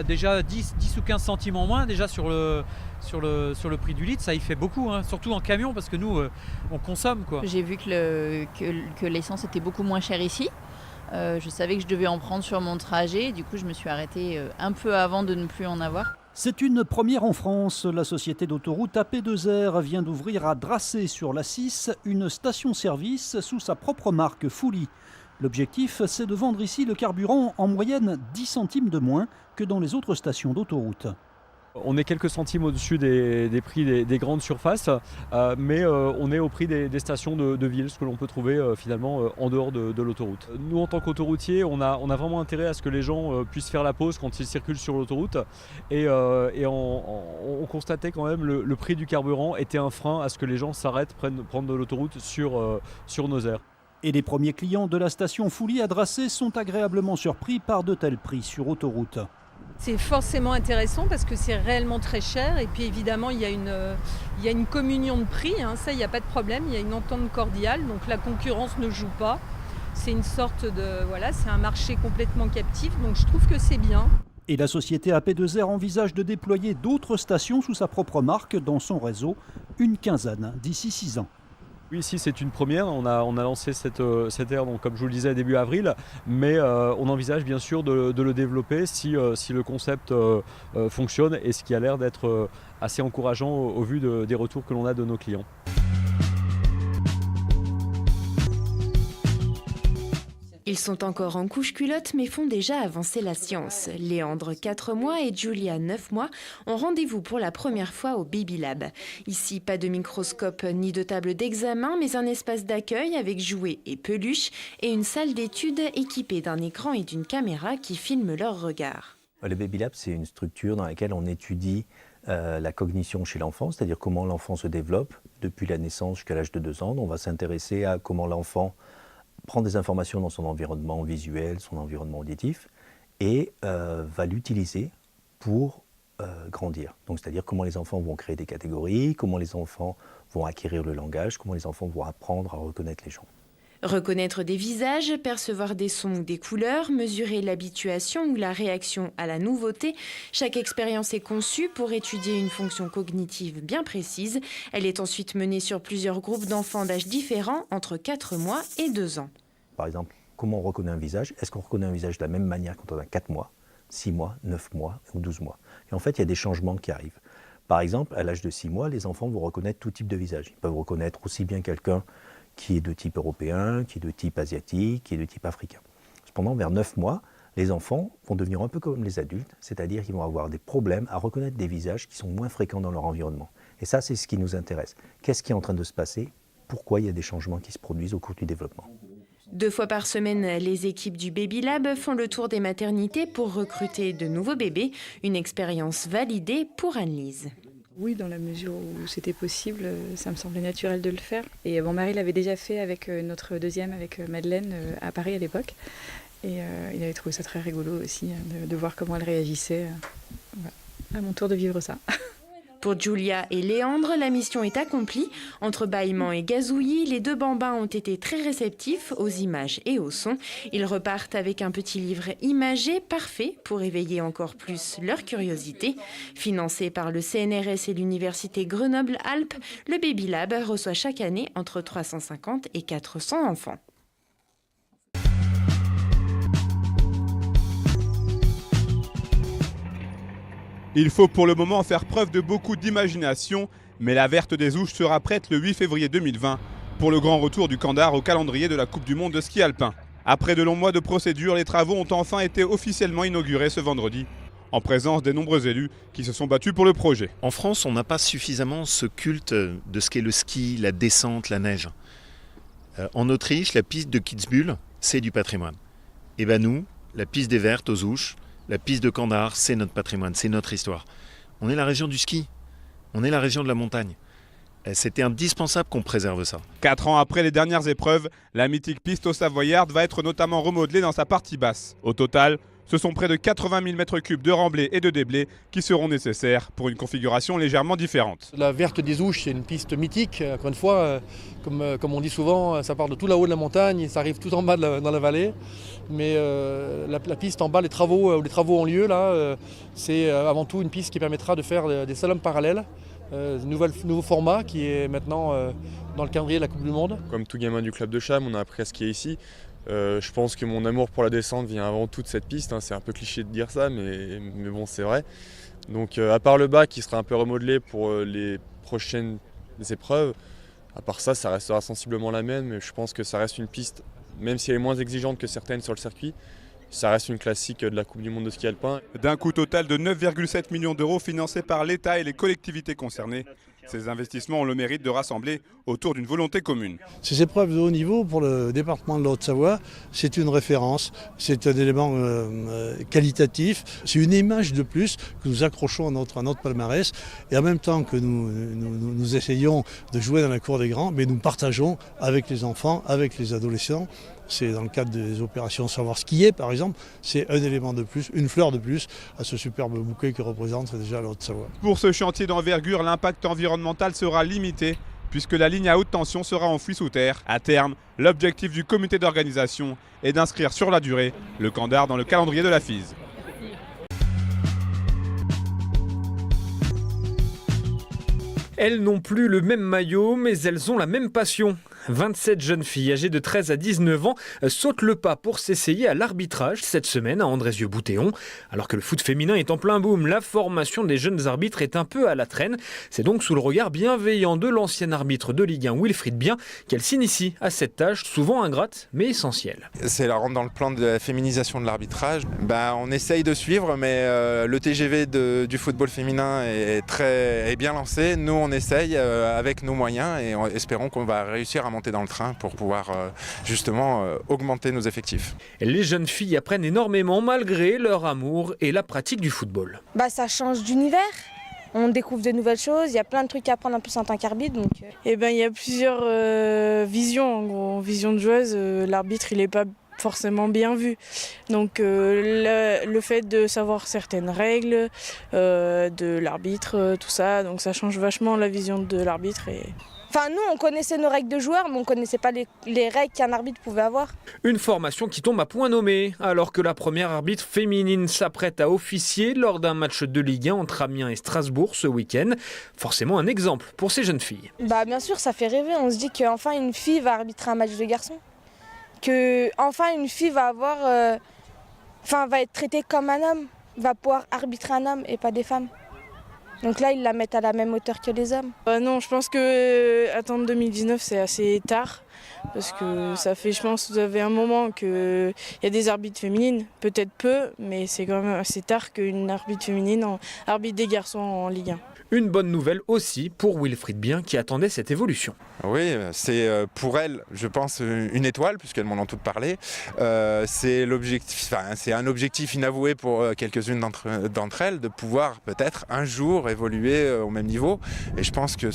Déjà 10 ou 15 centimes en moins déjà sur le prix du litre, ça y fait beaucoup, hein, surtout en camion parce que nous on consomme quoi. J'ai vu que l'essence était beaucoup moins chère ici. Je savais que je devais en prendre sur mon trajet, du coup je me suis arrêtée un peu avant de ne plus en avoir. C'est une première en France. La société d'autoroute AP2R vient d'ouvrir à Dracé sur la 6 une station-service sous sa propre marque Fully. L'objectif, c'est de vendre ici le carburant en moyenne 10 centimes de moins que dans les autres stations d'autoroute. On est quelques centimes au-dessus des prix des grandes surfaces, mais on est au prix des stations de ville, ce que l'on peut trouver finalement en dehors de l'autoroute. Nous, en tant qu'autoroutiers, on a vraiment intérêt à ce que les gens puissent faire la pause quand ils circulent sur l'autoroute. Et on constatait quand même le prix du carburant était un frein à ce que les gens s'arrêtent, prendre de l'autoroute sur nos aires. Et les premiers clients de la station Fully à Dracé sont agréablement surpris par de tels prix sur autoroute. C'est forcément intéressant parce que c'est réellement très cher et puis évidemment il y a une communion de prix, hein, ça il n'y a pas de problème, il y a une entente cordiale, donc la concurrence ne joue pas. C'est une sorte de, c'est un marché complètement captif, donc je trouve que c'est bien. Et la société AP2R envisage de déployer d'autres stations sous sa propre marque dans son réseau, une quinzaine d'ici 6 ans. Oui, ici c'est une première, on a lancé cette aire, donc, comme je vous le disais, début avril, mais on envisage bien sûr de le développer si le concept fonctionne et ce qui a l'air d'être assez encourageant au vu des retours que l'on a de nos clients. Ils sont encore en couche-culotte mais font déjà avancer la science. Léandre, 4 mois, et Julia, 9 mois, ont rendez-vous pour la première fois au Baby Lab. Ici, pas de microscope ni de table d'examen, mais un espace d'accueil avec jouets et peluches et une salle d'études équipée d'un écran et d'une caméra qui filment leur regard. Le Baby Lab, c'est une structure dans laquelle on étudie la cognition chez l'enfant, c'est-à-dire comment l'enfant se développe depuis la naissance jusqu'à l'âge de 2 ans. On va s'intéresser à comment l'enfant prend des informations dans son environnement visuel, son environnement auditif, et va l'utiliser pour grandir. Donc, c'est-à-dire comment les enfants vont créer des catégories, comment les enfants vont acquérir le langage, comment les enfants vont apprendre à reconnaître les gens. Reconnaître des visages, percevoir des sons ou des couleurs, mesurer l'habituation ou la réaction à la nouveauté. Chaque expérience est conçue pour étudier une fonction cognitive bien précise. Elle est ensuite menée sur plusieurs groupes d'enfants d'âge différents, entre 4 mois et 2 ans. Par exemple, comment on reconnaît un visage? Est-ce qu'on reconnaît un visage de la même manière quand on a 4 mois, 6 mois, 9 mois ou 12 mois? Et en fait, il y a des changements qui arrivent. Par exemple, à l'âge de 6 mois, les enfants vont reconnaître tout type de visage. Ils peuvent reconnaître aussi bien quelqu'un qui est de type européen, qui est de type asiatique, qui est de type africain. Cependant, vers 9 mois, les enfants vont devenir un peu comme les adultes, c'est-à-dire qu'ils vont avoir des problèmes à reconnaître des visages qui sont moins fréquents dans leur environnement. Et ça, c'est ce qui nous intéresse. Qu'est-ce qui est en train de se passer? Pourquoi il y a des changements qui se produisent au cours du développement? 2 fois par semaine, les équipes du Baby Lab font le tour des maternités pour recruter de nouveaux bébés. Une expérience validée pour Anne-Lise. Oui, dans la mesure où c'était possible, ça me semblait naturel de le faire. Et mon mari l'avait déjà fait avec notre deuxième, avec Madeleine, à Paris à l'époque. Et il avait trouvé ça très rigolo aussi, de voir comment elle réagissait. Voilà. À mon tour de vivre ça. Pour Julia et Léandre, la mission est accomplie. Entre bâillements et gazouillis, les 2 bambins ont été très réceptifs aux images et aux sons. Ils repartent avec un petit livre imagé parfait pour éveiller encore plus leur curiosité. Financé par le CNRS et l'Université Grenoble-Alpes, le Baby Lab reçoit chaque année entre 350 et 400 enfants. Il faut pour le moment faire preuve de beaucoup d'imagination, mais la Verte des Ouches sera prête le 8 février 2020 pour le grand retour du Kandar au calendrier de la Coupe du Monde de ski alpin. Après de longs mois de procédure, les travaux ont enfin été officiellement inaugurés ce vendredi, en présence des nombreux élus qui se sont battus pour le projet. En France, on n'a pas suffisamment ce culte de ce qu'est le ski, la descente, la neige. En Autriche, la piste de Kitzbühel, c'est du patrimoine. Et bien nous, la piste des Vertes aux Ouches, la piste de Kandar, c'est notre patrimoine, c'est notre histoire. On est la région du ski, on est la région de la montagne. C'était indispensable qu'on préserve ça. 4 ans après les dernières épreuves, la mythique piste aux Savoyardes va être notamment remodelée dans sa partie basse. Au total, Ce sont près de 80 000 m3 de remblai et de déblai qui seront nécessaires pour une configuration légèrement différente. La Verte des Ouches, c'est une piste mythique. Encore une fois, comme on dit souvent, ça part de tout là-haut de la montagne et ça arrive tout en bas dans la vallée. Mais la piste en bas, où les travaux ont lieu, là, c'est avant tout une piste qui permettra de faire des slaloms parallèles. Nouveau format qui est maintenant dans le calendrier de la Coupe du Monde. Comme tout gamin du club de Cham, on a appris à skier ici. Je pense que mon amour pour la descente vient avant tout de cette piste. C'est un peu cliché de dire ça, mais bon, c'est vrai. Donc à part le bac qui sera un peu remodelé pour les prochaines épreuves, à part ça, ça restera sensiblement la même. Mais je pense que ça reste une piste, même si elle est moins exigeante que certaines sur le circuit, ça reste une classique de la Coupe du Monde de ski alpin. D'un coût total de 9,7 millions d'euros financés par l'État et les collectivités concernées, ces investissements ont le mérite de rassembler autour d'une volonté commune. Ces épreuves de haut niveau pour le département de la Haute-Savoie, c'est une référence, c'est un élément qualitatif, c'est une image de plus que nous accrochons à notre palmarès et en même temps que nous essayons de jouer dans la cour des grands, mais nous partageons avec les enfants, avec les adolescents. C'est dans le cadre des opérations Savoir skier, par exemple, c'est un élément de plus, une fleur de plus à ce superbe bouquet que représente déjà la Haute-Savoie. Pour ce chantier d'envergure, l'impact environnemental sera limité puisque la ligne à haute tension sera enfouie sous terre. À terme, l'objectif du comité d'organisation est d'inscrire sur la durée le camp d'art dans le calendrier de la FISE. Elles n'ont plus le même maillot, mais elles ont la même passion. 27 jeunes filles âgées de 13 à 19 ans sautent le pas pour s'essayer à l'arbitrage cette semaine à Andrézieux-Boutéon. Alors que le foot féminin est en plein boom, la formation des jeunes arbitres est un peu à la traîne. C'est donc sous le regard bienveillant de l'ancien arbitre de Ligue 1 Wilfried Bien qu'elle s'initie à cette tâche souvent ingrate mais essentielle. C'est la rentre dans le plan de la féminisation de l'arbitrage. On essaye de suivre, mais le TGV du football féminin est bien lancé. Nous on essaye avec nos moyens et espérons qu'on va réussir à monter dans le train pour pouvoir justement augmenter nos effectifs. Les jeunes filles apprennent énormément malgré leur amour et la pratique du football. Ça change d'univers. On découvre de nouvelles choses, il y a plein de trucs à apprendre en plus en tant qu'arbitre. Il y a plusieurs visions. En gros, vision de joueuse, l'arbitre il n'est pas forcément bien vu. Donc le fait de savoir certaines règles de l'arbitre, tout ça, donc ça change vachement la vision de l'arbitre. Nous, on connaissait nos règles de joueurs, mais on ne connaissait pas les règles qu'un arbitre pouvait avoir. Une formation qui tombe à point nommé, alors que la première arbitre féminine s'apprête à officier lors d'un match de Ligue 1 entre Amiens et Strasbourg ce week-end. Forcément un exemple pour ces jeunes filles. Bien sûr, ça fait rêver. On se dit qu'enfin une fille va arbitrer un match de garçons. Qu'enfin une fille va va être traitée comme un homme, va pouvoir arbitrer un homme et pas des femmes. Donc là, ils la mettent à la même hauteur que les hommes. Non, je pense que attendre 2019, c'est assez tard. Parce que ça fait, je pense, vous avez un moment qu'il y a des arbitres féminines, peut-être peu, mais c'est quand même assez tard qu'une arbitre féminine arbitre des garçons en Ligue 1. Une bonne nouvelle aussi pour Wilfried Bien qui attendait cette évolution. Oui, c'est pour elle, je pense, une étoile, puisqu'elles m'en ont toutes parlé. C'est un objectif inavoué pour quelques-unes d'entre elles, de pouvoir peut-être un jour évoluer au même niveau. Et je pense que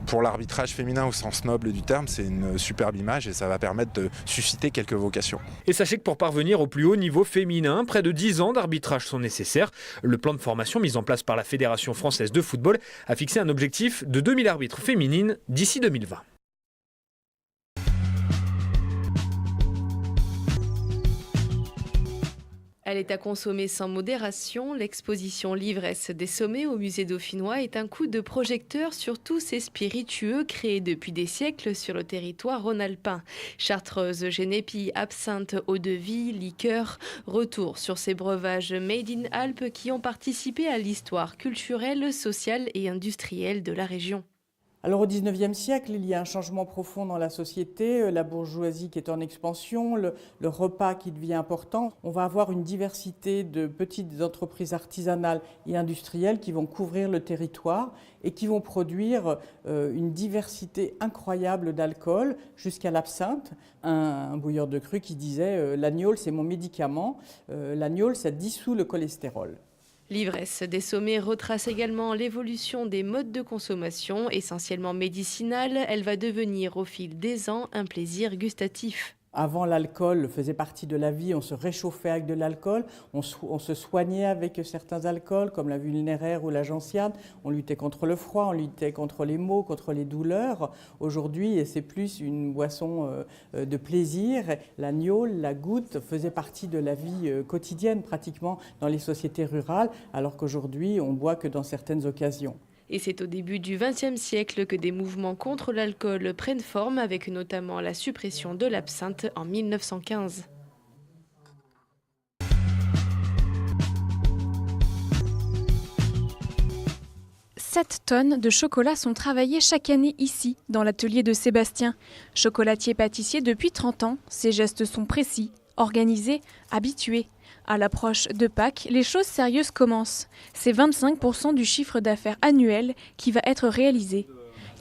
pour l'arbitrage féminin au sens noble du terme, c'est une superbe image et ça va permettre de susciter quelques vocations. Et sachez que pour parvenir au plus haut niveau féminin, près de 10 ans d'arbitrage sont nécessaires. Le plan de formation mis en place par la Fédération française de football a fixé un objectif de 2000 arbitres féminines d'ici 2020. Elle est à consommer sans modération. L'exposition L'ivresse des sommets au musée dauphinois est un coup de projecteur sur tous ces spiritueux créés depuis des siècles sur le territoire rhône-alpin. Chartreuse, génépi, absinthe, eau-de-vie, liqueur. Retour sur ces breuvages made in Alpes qui ont participé à l'histoire culturelle, sociale et industrielle de la région. Alors au XIXe siècle, il y a un changement profond dans la société, la bourgeoisie qui est en expansion, le repas qui devient important. On va avoir une diversité de petites entreprises artisanales et industrielles qui vont couvrir le territoire et qui vont produire une diversité incroyable d'alcool jusqu'à l'absinthe. Un bouilleur de cru qui disait « l'agnole, c'est mon médicament, l'agnole, ça dissout le cholestérol ». L'ivresse des sommets retrace également l'évolution des modes de consommation, essentiellement médicinale. Elle va devenir au fil des ans un plaisir gustatif. Avant, l'alcool faisait partie de la vie, on se réchauffait avec de l'alcool, on se soignait avec certains alcools comme la vulnéraire ou la gentiane, on luttait contre le froid, on luttait contre les maux, contre les douleurs. Aujourd'hui, c'est plus une boisson de plaisir. La gnôle, la goutte faisaient partie de la vie quotidienne pratiquement dans les sociétés rurales, alors qu'aujourd'hui, on boit que dans certaines occasions. Et c'est au début du XXe siècle que des mouvements contre l'alcool prennent forme, avec notamment la suppression de l'absinthe en 1915. « 7 tonnes de chocolat sont travaillées chaque année ici, dans l'atelier de Sébastien. Chocolatier-pâtissier depuis 30 ans, ses gestes sont précis, organisés, habitués. À l'approche de Pâques, les choses sérieuses commencent. C'est 25% du chiffre d'affaires annuel qui va être réalisé.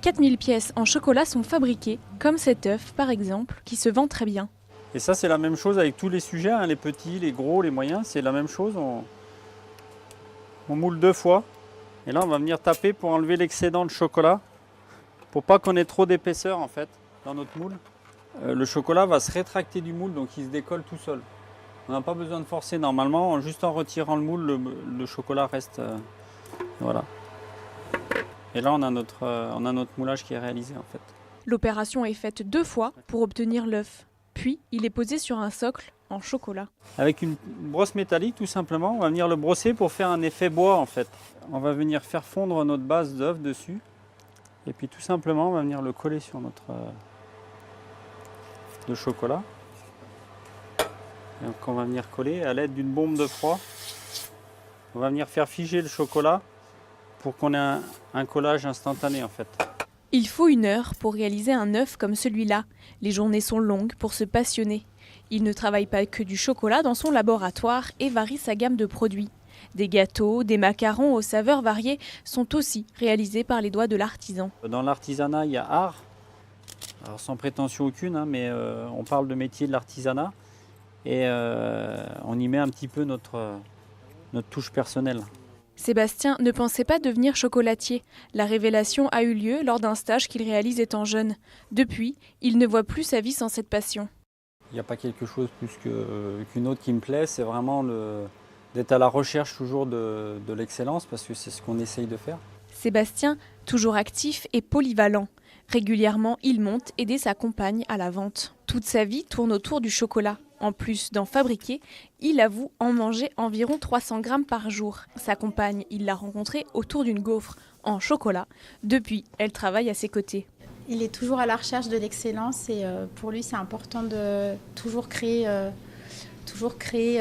4000 pièces en chocolat sont fabriquées, comme cet œuf par exemple, qui se vend très bien. Et ça c'est la même chose avec tous les sujets, hein, les petits, les gros, les moyens, c'est la même chose. On moule 2 fois. Et là on va venir taper pour enlever l'excédent de chocolat, pour pas qu'on ait trop d'épaisseur en fait dans notre moule. Le chocolat va se rétracter du moule, donc il se décolle tout seul. On n'a pas besoin de forcer normalement, juste en retirant le moule, le chocolat reste. Voilà. Et là, on a notre moulage qui est réalisé en fait. L'opération est faite 2 fois pour obtenir l'œuf. Puis, il est posé sur un socle en chocolat. Avec une brosse métallique, tout simplement, on va venir le brosser pour faire un effet bois en fait. On va venir faire fondre notre base d'œuf dessus. Et puis tout simplement, on va venir le coller sur notre de chocolat. Donc on va venir coller à l'aide d'une bombe de froid. On va venir faire figer le chocolat pour qu'on ait un collage instantané en fait. Il faut 1 heure pour réaliser un œuf comme celui-là. Les journées sont longues pour se passionner. Il ne travaille pas que du chocolat dans son laboratoire et varie sa gamme de produits. Des gâteaux, des macarons aux saveurs variées sont aussi réalisés par les doigts de l'artisan. Dans l'artisanat, il y a art. Alors sans prétention aucune, hein, mais on parle de métier de l'artisanat. Et on y met un petit peu notre touche personnelle. Sébastien ne pensait pas devenir chocolatier. La révélation a eu lieu lors d'un stage qu'il réalise étant jeune. Depuis, il ne voit plus sa vie sans cette passion. Il n'y a pas quelque chose plus qu'une autre qui me plaît, c'est vraiment d'être à la recherche toujours de l'excellence, parce que c'est ce qu'on essaye de faire. Sébastien, toujours actif et polyvalent. Régulièrement, il monte aider sa compagne à la vente. Toute sa vie tourne autour du chocolat. En plus d'en fabriquer, il avoue en manger environ 300 grammes par jour. Sa compagne, il l'a rencontrée autour d'une gaufre en chocolat. Depuis, elle travaille à ses côtés. Il est toujours à la recherche de l'excellence et pour lui, c'est important de toujours créer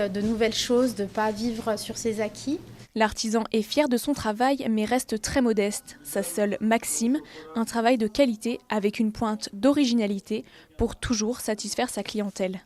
de nouvelles choses, de ne pas vivre sur ses acquis. L'artisan est fier de son travail mais reste très modeste. Sa seule maxime, un travail de qualité avec une pointe d'originalité pour toujours satisfaire sa clientèle.